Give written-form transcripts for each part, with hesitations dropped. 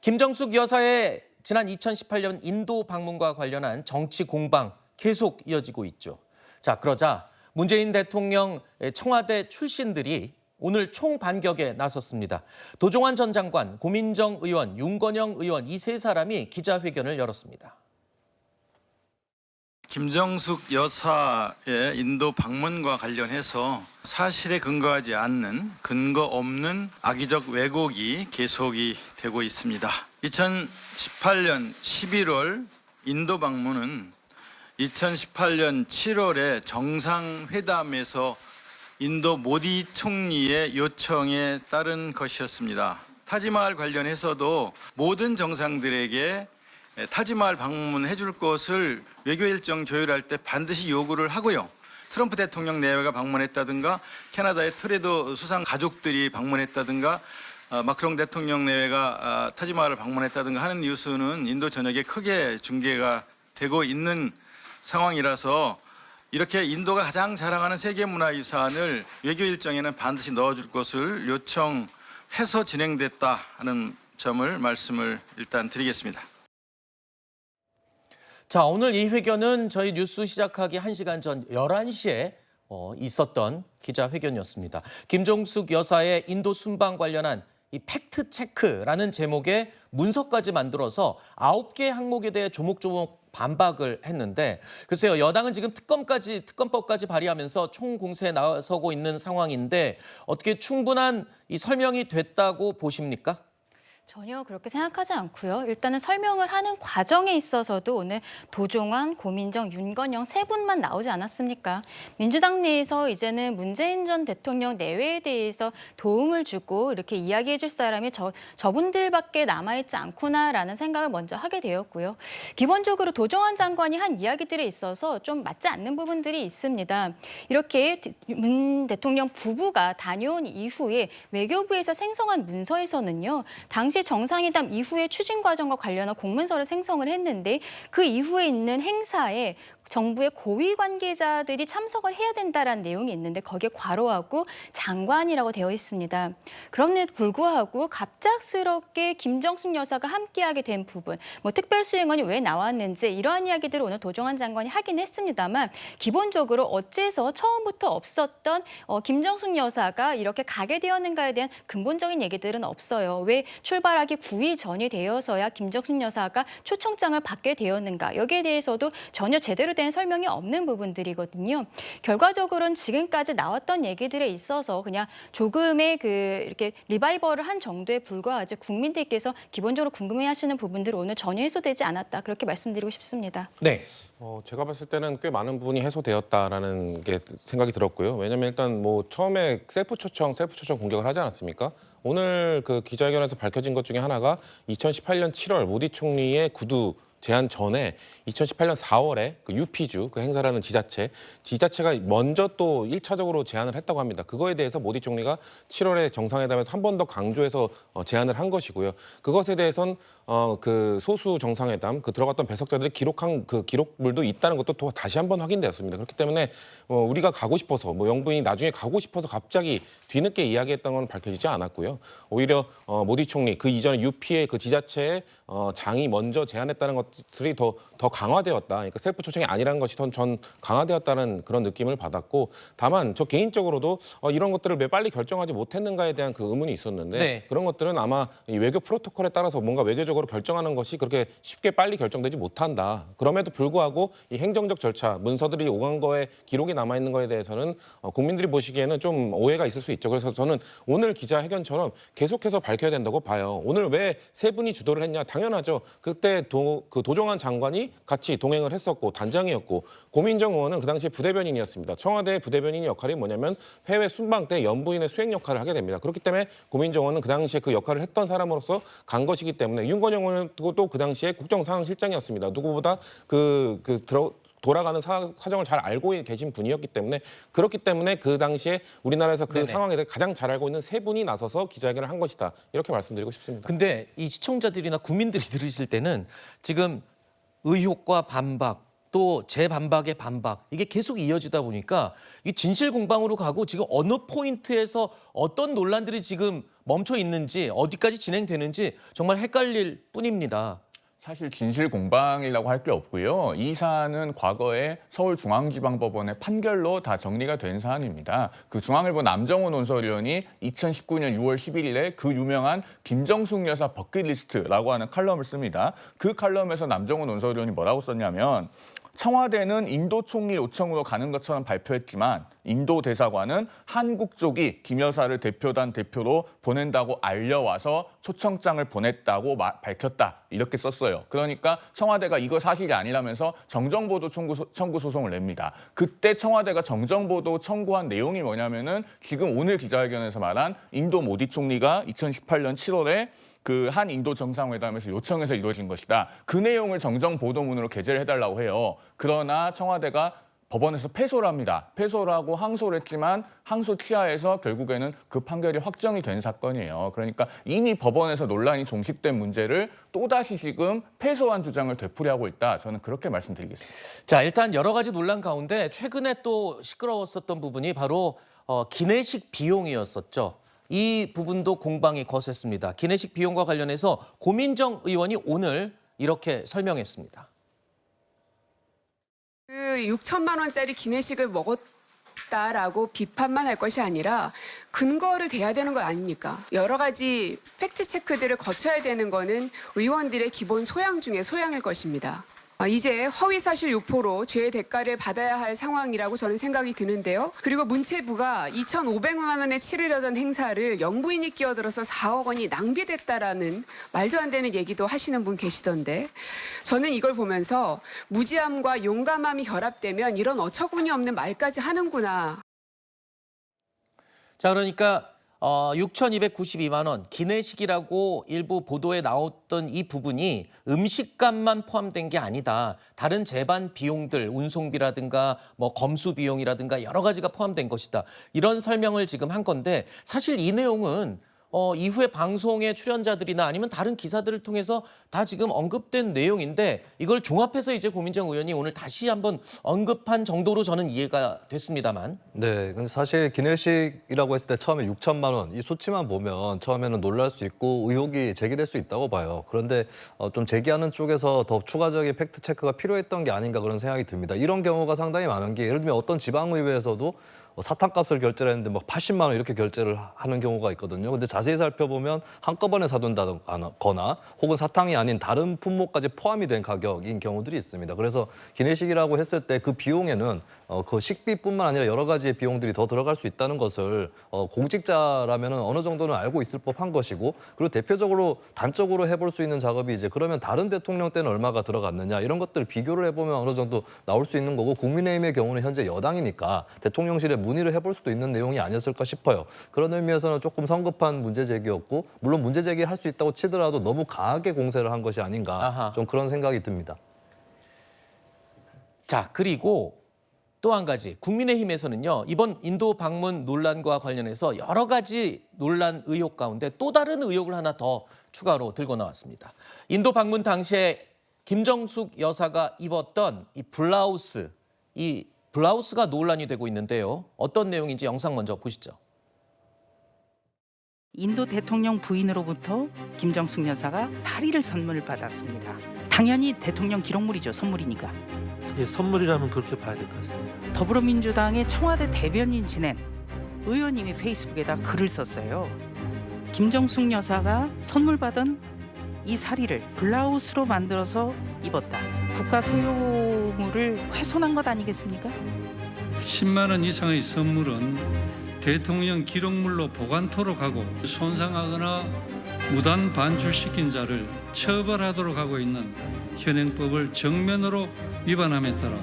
김정숙 여사의 지난 2018년 인도 방문과 관련한 정치 공방 계속 이어지고 있죠. 자, 그러자 문재인 대통령 청와대 출신들이 오늘 총반격에 나섰습니다. 도종환 전 장관, 고민정 의원, 윤건영 의원 이 세 사람이 기자회견을 열었습니다. 김정숙 여사의 인도 방문과 관련해서 사실에 근거하지 않는 근거 없는 악의적 왜곡이 계속이 되고 있습니다. 2018년 11월 인도 방문은 2018년 7월에 정상회담에서 인도 모디 총리의 요청에 따른 것이었습니다. 타지마할 관련해서도 모든 정상들에게 타지마할 방문해 줄 것을 외교 일정 조율할 때 반드시 요구를 하고요. 트럼프 대통령 내외가 방문했다든가 캐나다의 트레도 수상 가족들이 방문했다든가 마크롱 대통령 내외가 타지마할을 방문했다든가 하는 뉴스는 인도 전역에 크게 중계가 되고 있는 상황이라서 이렇게 인도가 가장 자랑하는 세계문화유산을 외교 일정에는 반드시 넣어줄 것을 요청해서 진행됐다 하는 점을 말씀을 일단 드리겠습니다. 자, 오늘 이 회견은 저희 뉴스 시작하기 1시간 전 11시에 있었던 기자회견이었습니다. 김정숙 여사의 인도 순방 관련한 이 팩트 체크라는 제목의 문서까지 만들어서 9개 항목에 대해 조목조목 반박을 했는데 글쎄요, 여당은 지금 특검법까지 발의하면서 총공세에 나서고 있는 상황인데 어떻게 충분한 이 설명이 됐다고 보십니까? 전혀 그렇게 생각하지 않고요. 일단은 설명을 하는 과정에 있어서도 오늘 도종환, 고민정, 윤건영 세 분만 나오지 않았습니까? 민주당 내에서 이제는 문재인 전 대통령 내외에 대해서 도움을 주고 이렇게 이야기해 줄 사람이 저분들밖에 남아있지 않구나라는 생각을 먼저 하게 되었고요. 기본적으로 도종환 장관이 한 이야기들에 있어서 좀 맞지 않는 부분들이 있습니다. 이렇게 문 대통령 부부가 다녀온 이후에 외교부에서 생성한 문서에서는요. 당시 정상회담 이후의 추진 과정과 관련한 공문서를 생성을 했는데 그 이후에 있는 행사에 정부의 고위 관계자들이 참석을 해야 된다라는 내용이 있는데 거기에 괄호하고 장관이라고 되어 있습니다. 그럼에도 불구하고 갑작스럽게 김정숙 여사가 함께하게 된 부분, 특별수행원이 왜 나왔는지 이러한 이야기들을 오늘 도종환 장관이 하긴 했습니다만 기본적으로 어째서 처음부터 없었던 김정숙 여사가 이렇게 가게 되었는가에 대한 근본적인 얘기들은 없어요. 왜 출발하기 9일 전이 되어서야 김정숙 여사가 초청장을 받게 되었는가, 여기에 대해서도 전혀 제대로 된 설명이 없는 부분들이거든요. 결과적으로는 지금까지 나왔던 얘기들에 있어서 그냥 조금의 이렇게 리바이벌을 한 정도에 불과하지 국민들께서 기본적으로 궁금해하시는 부분들은 오늘 전혀 해소되지 않았다, 그렇게 말씀드리고 싶습니다. 네. 제가 봤을 때는 꽤 많은 부분이 해소되었다라는 게 생각이 들었고요. 왜냐하면 일단 처음에 셀프 초청 공격을 하지 않았습니까? 오늘 그 기자회견에서 밝혀진 것 중에 하나가 2018년 7월 모디 총리의 구두 제안 전에 2018년 4월에 그 유피주 그 행사라는 지자체가 먼저 또 1차적으로 제안을 했다고 합니다. 그거에 대해서 모디 총리가 7월에 정상회담에서 한 번 더 강조해서 제안을 한 것이고요. 그것에 대해선 그 소수 정상회담 들어갔던 배석자들이 기록한 그 기록물도 있다는 것도 또 다시 한 번 확인되었습니다. 그렇기 때문에 우리가 가고 싶어서 영부인이 나중에 가고 싶어서 갑자기 뒤늦게 이야기했던 건 밝혀지지 않았고요. 오히려 모디 총리 그 이전에 UP의 그 지자체의 장이 먼저 제안했다는 것들이 더 강화되었다. 그러니까 셀프 초청이 아니라는 것이 전 강화되었다는 그런 느낌을 받았고, 다만 저 개인적으로도 이런 것들을 왜 빨리 결정하지 못했는가에 대한 그 의문이 있었는데 네. 그런 것들은 아마 이 외교 프로토콜에 따라서 뭔가 외교적으로 결정하는 것이 그렇게 쉽게 빨리 결정되지 못한다. 그럼에도 불구하고 이 행정적 절차, 문서들이 오간 거에 기록이 남아있는 거에 대해서는 국민들이 보시기에는 좀 오해가 있을 수 있죠. 그래서 저는 오늘 기자회견처럼 계속해서 밝혀야 된다고 봐요. 오늘 왜 세 분이 주도를 했냐? 당연하죠. 그때 도종환 장관이 같이 동행을 했었고 단장이었고, 고민정 의원은 그 당시에 부대변인이었습니다. 청와대 부대변인의 역할이 뭐냐면 해외 순방 때 연부인의 수행 역할을 하게 됩니다. 그렇기 때문에 고민정 의원은 그 당시에 그 역할을 했던 사람으로서 간 것이기 때문에, 윤건영 의원은 또 그 당시에 국정상황실장이었습니다. 누구보다 돌아가는 사정을 잘 알고 계신 분이었기 때문에, 그렇기 때문에 그 당시에 우리나라에서 그 네네. 상황에 대해 가장 잘 알고 있는 세 분이 나서서 기자회견을 한 것이다. 이렇게 말씀드리고 싶습니다. 근데 이 시청자들이나 국민들이 들으실 때는 지금 의혹과 반박, 또 재반박의 반박, 이게 계속 이어지다 보니까 이 진실 공방으로 가고 지금 어느 포인트에서 어떤 논란들이 지금 멈춰 있는지 어디까지 진행되는지 정말 헷갈릴 뿐입니다. 사실 진실 공방이라고 할 게 없고요. 이 사안은 과거에 서울중앙지방법원의 판결로 다 정리가 된 사안입니다. 그 중앙일보 남정호 논설위원이 2019년 6월 11일에 그 유명한 김정숙 여사 버킷리스트라고 하는 칼럼을 씁니다. 그 칼럼에서 남정호 논설위원이 뭐라고 썼냐면 청와대는 인도 총리 요청으로 가는 것처럼 발표했지만 인도 대사관은 한국 쪽이 김 여사를 대표단 대표로 보낸다고 알려와서 초청장을 보냈다고 밝혔다. 이렇게 썼어요. 그러니까 청와대가 이거 사실이 아니라면서 정정보도 청구 소송을 냅니다. 그때 청와대가 정정보도 청구한 내용이 뭐냐면은 지금 오늘 기자회견에서 말한 인도 모디 총리가 2018년 7월에 그 한 인도 정상회담에서 요청해서 이루어진 것이다. 그 내용을 정정 보도문으로 게재를 해달라고 해요. 그러나 청와대가 법원에서 패소를 합니다. 패소를 하고 항소를 했지만 항소 취하에서 결국에는 그 판결이 확정이 된 사건이에요. 그러니까 이미 법원에서 논란이 종식된 문제를 또다시 지금 패소한 주장을 되풀이하고 있다. 저는 그렇게 말씀드리겠습니다. 자, 일단 여러 가지 논란 가운데 최근에 또 시끄러웠었던 부분이 바로 기내식 비용이었었죠. 이 부분도 공방이 거셌습니다. 기내식 비용과 관련해서 고민정 의원이 오늘 이렇게 설명했습니다. 그 6천만 원짜리 기내식을 먹었다라고 비판만 할 것이 아니라 근거를 대야 되는 거 아닙니까? 여러 가지 팩트 체크들을 거쳐야 되는 거는 의원들의 기본 소양 중에 소양일 것입니다. 이제 허위사실 유포로 죄의 대가를 받아야 할 상황이라고 저는 생각이 드는데요. 그리고 문체부가 2,500만 원에 치르려던 행사를 영부인이 끼어들어서 4억 원이 낭비됐다라는 말도 안 되는 얘기도 하시는 분 계시던데 저는 이걸 보면서 무지함과 용감함이 결합되면 이런 어처구니 없는 말까지 하는구나. 자, 그러니까 6,292만 원 기내식이라고 일부 보도에 나왔던 이 부분이 음식값만 포함된 게 아니다. 다른 재반 비용들, 운송비라든가 뭐 검수 비용이라든가 여러 가지가 포함된 것이다. 이런 설명을 지금 한 건데 사실 이 내용은 이후에 방송의 출연자들이나 아니면 다른 기사들을 통해서 다 지금 언급된 내용인데 이걸 종합해서 이제 고민정 의원이 오늘 다시 한번 언급한 정도로 저는 이해가 됐습니다만. 네, 근데 사실 기내식이라고 했을 때 처음에 6천만 원 이 수치만 보면 처음에는 놀랄 수 있고 의혹이 제기될 수 있다고 봐요. 그런데 좀 제기하는 쪽에서 더 추가적인 팩트 체크가 필요했던 게 아닌가 그런 생각이 듭니다. 이런 경우가 상당히 많은 게 예를 들면 어떤 지방의회에서도 사탕값을 결제를 했는데 막 80만 원 이렇게 결제를 하는 경우가 있거든요. 근데 자세히 살펴보면 한꺼번에 사둔다거나 혹은 사탕이 아닌 다른 품목까지 포함이 된 가격인 경우들이 있습니다. 그래서 기내식이라고 했을 때 그 비용에는 그 식비뿐만 아니라 여러 가지의 비용들이 더 들어갈 수 있다는 것을 공직자라면 어느 정도는 알고 있을 법한 것이고 그리고 대표적으로 단적으로 해볼 수 있는 작업이 이제 그러면 다른 대통령 때는 얼마가 들어갔느냐 이런 것들 비교를 해보면 어느 정도 나올 수 있는 거고 국민의힘의 경우는 현재 여당이니까 대통령실에 문의를 해볼 수도 있는 내용이 아니었을까 싶어요. 그런 의미에서는 조금 성급한 문제 제기였고 물론 문제 제기할 수 있다고 치더라도 너무 강하게 공세를 한 것이 아닌가 아하. 좀 그런 생각이 듭니다. 자, 그리고 또 한 가지 국민의힘에서는요. 이번 인도 방문 논란과 관련해서 여러 가지 논란 의혹 가운데 또 다른 의혹을 하나 더 추가로 들고 나왔습니다. 인도 방문 당시에 김정숙 여사가 입었던 이 블라우스가 논란이 되고 있는데요. 어떤 내용인지 영상 먼저 보시죠. 인도 대통령 부인으로부터 김정숙 여사가 다리를 선물을 받았습니다. 당연히 대통령 기록물이죠. 선물이니까. 예, 선물이라면 그렇게 봐야 될 것 같습니다. 더불어민주당의 청와대 대변인 지낸 의원님이 페이스북에다 글을 썼어요. 김정숙 여사가 선물 받은 이 사리를 블라우스로 만들어서 입었다. 국가 소유물을 훼손한 것 아니겠습니까? 10만 원 이상의 선물은 대통령 기록물로 보관토록 하고 손상하거나 무단 반출시킨 자를 처벌하도록 하고 있는 현행법을 정면으로 위반함에 따라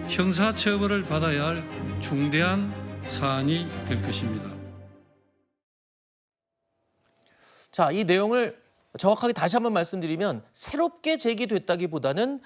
형사처벌을 받아야 할 중대한 사안이 될 것입니다. 자, 이 내용을 정확하게 다시 한번 말씀드리면 새롭게 제기됐다기보다는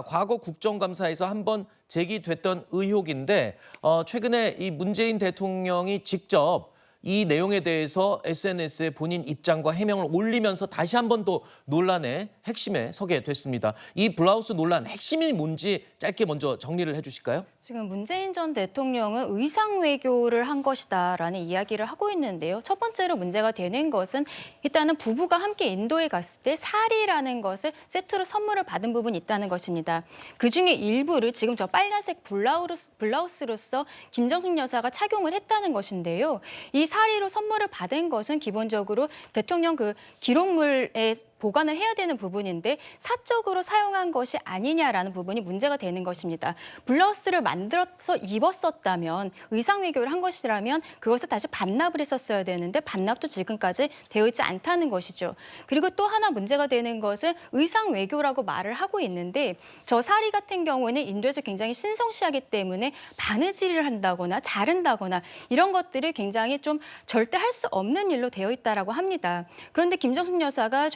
과거 국정감사에서 한번 제기됐던 의혹인데 최근에 이 문재인 대통령이 직접 이 내용에 대해서 SNS에 본인 입장과 해명을 올리면서 다시 한 번 더 논란의 핵심에 서게 됐습니다. 이 블라우스 논란 핵심이 뭔지 짧게 먼저 정리를 해주실까요? 지금 문재인 전 대통령은 의상 외교를 한 것이다라는 이야기를 하고 있는데요. 첫 번째로 문제가 되는 것은 일단은 부부가 함께 인도에 갔을 때 사리라는 것을 세트로 선물을 받은 부분이 있다는 것입니다. 그중에 일부를 지금 저 빨간색 블라우스로서 김정숙 여사가 착용을 했다는 것인데요. 이 사리로 선물을 받은 것은 기본적으로 대통령 그 기록물에 보관을 해야 되는 부분인데 사적으로 사용한 것이 아니냐라는 부분이 문제가 되는 것입니다. 블라우스를 만들어서 입었었다면 의상 외교를 한 것이라면 그것을 다시 반납을 했었어야 되는데 반납도 지금까지 되어 있지 않다는 것이죠. 그리고 또 하나 문제가 되는 것은 의상 외교라고 말을 하고 있는데 저 사리 같은 경우에는 인도에서 굉장히 신성시하기 때문에 바느질을 한다거나 자른다거나 이런 것들이 굉장히 좀 절대 할 수 없는 일로 되어 있다라고 합니다. 그런데 김정숙 여사가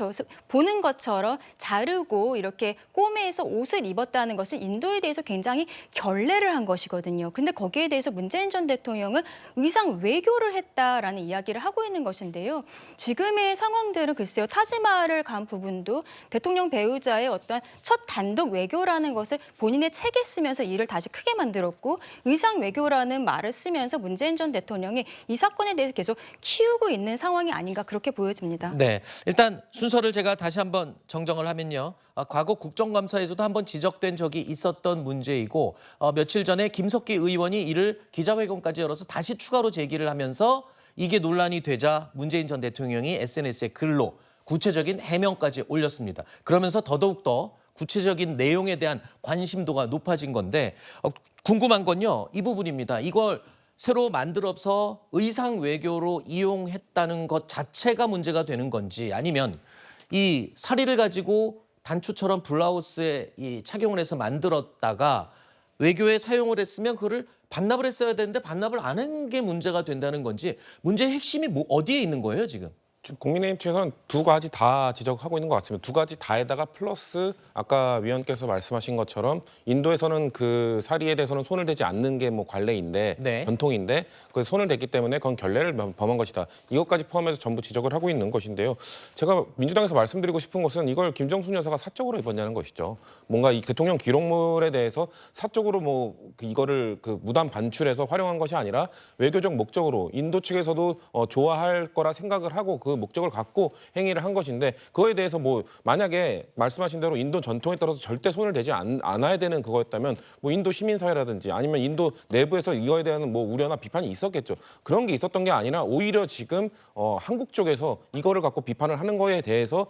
보는 것처럼 자르고 이렇게 꼬매서 옷을 입었다는 것은 인도에 대해서 굉장히 결례를 한 것이거든요. 근데 거기에 대해서 문재인 전 대통령은 의상 외교를 했다라는 이야기를 하고 있는 것인데요. 지금의 상황들은 글쎄요. 타지마할을 간 부분도 대통령 배우자의 어떤 첫 단독 외교라는 것을 본인의 책에 쓰면서 이를 다시 크게 만들었고 의상 외교라는 말을 쓰면서 문재인 전 대통령이 이 사건에 대해서 계속 키우고 있는 상황이 아닌가 그렇게 보여집니다. 네, 일단 순서를 제가 다시 한번 정정을 하면요. 과거 국정감사에서도 한번 지적된 적이 있었던 문제이고 며칠 전에 김석기 의원이 이를 기자회견까지 열어서 다시 추가로 제기를 하면서 이게 논란이 되자 문재인 전 대통령이 SNS에 글로 구체적인 해명까지 올렸습니다. 그러면서 더더욱더 구체적인 내용에 대한 관심도가 높아진 건데 궁금한 건요. 이 부분입니다. 이걸 새로 만들어서 의상 외교로 이용했다는 것 자체가 문제가 되는 건지 아니면 이 사리를 가지고 단추처럼 블라우스에 착용을 해서 만들었다가 외교에 사용을 했으면 그거를 반납을 했어야 되는데 반납을 안 한 게 문제가 된다는 건지 문제의 핵심이 어디에 있는 거예요 지금? 지금 국민의힘 측에서는 두 가지 다 지적하고 있는 것 같습니다. 두 가지 다에다가 플러스 아까 위원께서 말씀하신 것처럼 인도에서는 그 사리에 대해서는 손을 대지 않는 게 뭐 관례인데 네. 전통인데 그 손을 댔기 때문에 그건 결례를 범한 것이다. 이것까지 포함해서 전부 지적을 하고 있는 것인데요. 제가 민주당에서 말씀드리고 싶은 것은 이걸 김정숙 여사가 사적으로 입었냐는 것이죠. 뭔가 이 대통령 기록물에 대해서 사적으로 뭐 이거를 그 무단 반출해서 활용한 것이 아니라 외교적 목적으로 인도 측에서도 좋아할 거라 생각을 하고 그 목적을 갖고 행위를 한 것인데 그거에 대해서 뭐 만약에 말씀하신 대로 인도 전통에 따라서 절대 손을 대지 않아야 되는 그거였다면 뭐 인도 시민사회라든지 아니면 인도 내부에서 이거에 대한 뭐 우려나 비판이 있었겠죠. 그런 게 있었던 게 아니라 오히려 지금 한국 쪽에서 이거를 갖고 비판을 하는 거에 대해서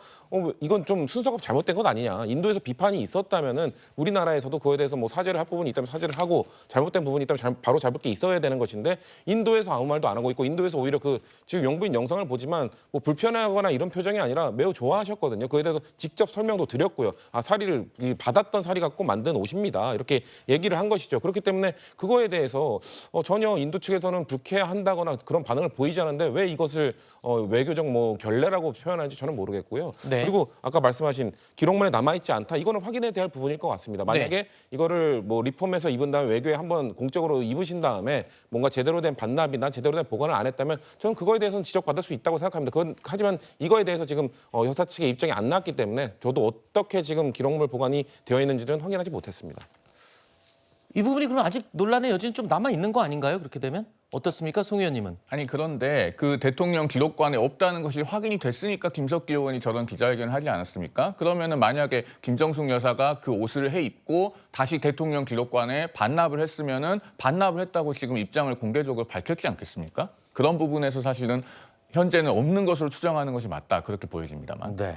이건 좀 순서가 잘못된 것 아니냐. 인도에서 비판이 있었다면은 우리나라에서도 그거에 대해서 뭐 사죄를 할 부분이 있다면 사죄를 하고 잘못된 부분이 있다면 바로 잡을 게 있어야 되는 것인데 인도에서 아무 말도 안 하고 있고 인도에서 오히려 그 지금 영부인 영상을 보지만 뭐 불편하거나 이런 표정이 아니라 매우 좋아하셨거든요. 그에 대해서 직접 설명도 드렸고요. 사리를 받았던 사리 갖고 만든 옷입니다. 이렇게 얘기를 한 것이죠. 그렇기 때문에 그거에 대해서 전혀 인도 측에서는 불쾌한다거나 그런 반응을 보이지 않는데 왜 이것을 외교적 뭐 결례라고 표현하는지 저는 모르겠고요. 네. 그리고 아까 말씀하신 기록물에 남아있지 않다. 이거는 확인해야 될 부분일 것 같습니다. 만약에 이거를 뭐 리폼해서 입은 다음에 외교에 한번 공적으로 입으신 다음에 뭔가 제대로 된 반납이나 제대로 된 보관을 안 했다면 저는 그거에 대해서는 지적받을 수 있다고 생각합니다. 하지만 이거에 대해서 지금 여사 측의 입장이 안 나왔기 때문에 저도 어떻게 지금 기록물 보관이 되어 있는지는 확인하지 못했습니다. 이 부분이 그럼 아직 논란의 여지는 좀 남아 있는 거 아닌가요? 그렇게 되면 어떻습니까, 송 의원님은? 아니 그런데 그 대통령 기록관에 없다는 것이 확인이 됐으니까 김석기 의원이 저런 기자회견을 하지 않았습니까? 그러면은 만약에 김정숙 여사가 그 옷을 해 입고 다시 대통령 기록관에 반납을 했으면은 반납을 했다고 지금 입장을 공개적으로 밝혔지 않겠습니까? 그런 부분에서 사실은 현재는 없는 것으로 추정하는 것이 맞다 그렇게 보여집니다만. 네.